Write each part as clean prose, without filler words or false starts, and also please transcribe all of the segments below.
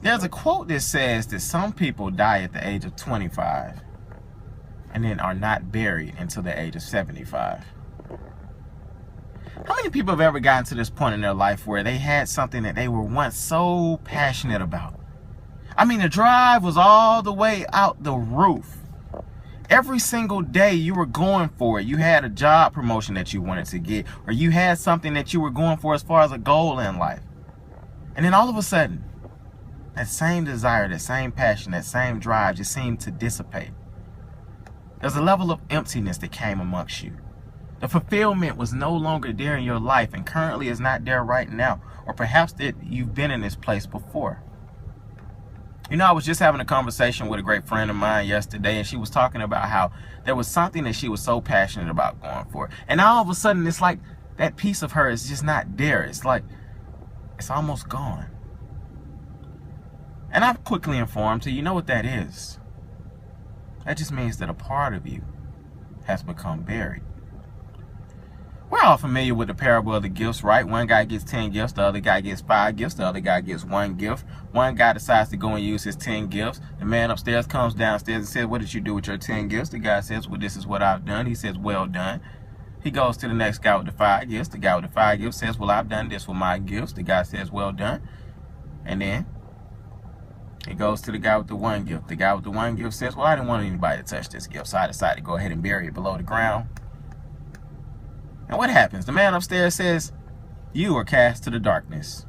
There's a quote that says that some people die at the age of 25 and then are not buried until the age of 75. How many people have ever gotten to this point in their life where they had something that they were once so passionate about? I mean, the drive was all the way out the roof. Every single day you were going for it. You had a job promotion that you wanted to get, or you had something that you were going for as far as a goal in life. And then all of a sudden, that same desire, that same passion, that same drive just seemed to dissipate. There's a level of emptiness that came amongst you. The fulfillment was no longer there in your life and currently is not there right now. Or perhaps that you've been in this place before. You know, I was just having a conversation with a great friend of mine yesterday, and she was talking about how there was something that she was so passionate about going for. And now all of a sudden, it's like that piece of her is just not there. It's like, it's almost gone. And I've quickly informed her, you know what that is? That just means that a part of you has become buried. We're all familiar with the parable of the gifts, right? One guy gets 10 gifts, the other guy gets 5 gifts, the other guy gets 1 gift. One guy decides to go and use his 10 gifts. The man upstairs comes downstairs and says, what did you do with your 10 gifts? The guy says, well, this is what I've done. He says, well done. He goes to the next guy with the 5 gifts. The guy with the 5 gifts says, well, I've done this with my gifts. The guy says, well done. And then he goes to the guy with the 1 gift. The guy with the 1 gift says, well, I didn't want anybody to touch this gift, so I decided to go ahead and bury it below the ground. And what happens? The man upstairs says, you are cast to the darkness.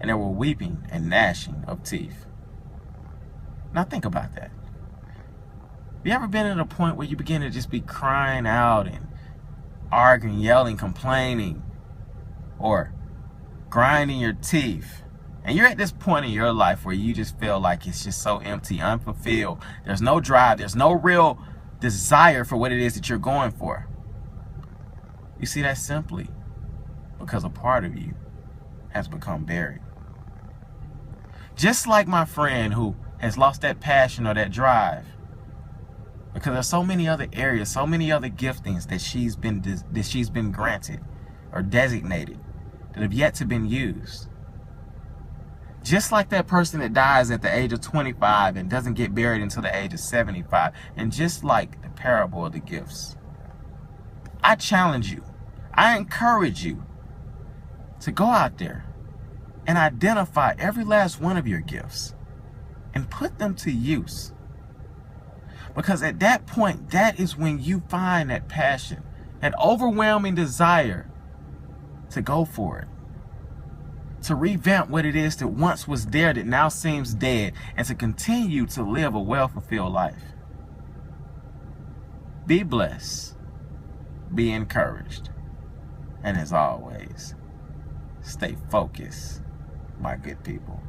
And there were weeping and gnashing of teeth. Now think about that. Have you ever been at a point where you begin to just be crying out and arguing, yelling, complaining, or grinding your teeth? And you're at this point in your life where you just feel like it's just so empty, unfulfilled. There's no drive. There's no real desire for what it is that you're going for. You see, that's simply because a part of you has become buried. Just like my friend who has lost that passion or that drive, because there's so many other areas, so many other giftings that she's been granted or designated that have yet to been used. Just like that person that dies at the age of 25 and doesn't get buried until the age of 75. And just like the parable of the gifts, I challenge you, I encourage you to go out there and identify every last one of your gifts and put them to use. Because at that point, that is when you find that passion, that overwhelming desire to go for it. To revamp what it is that once was there that now seems dead, and to continue to live a well-fulfilled life. Be blessed, be encouraged, and as always, stay focused, my good people.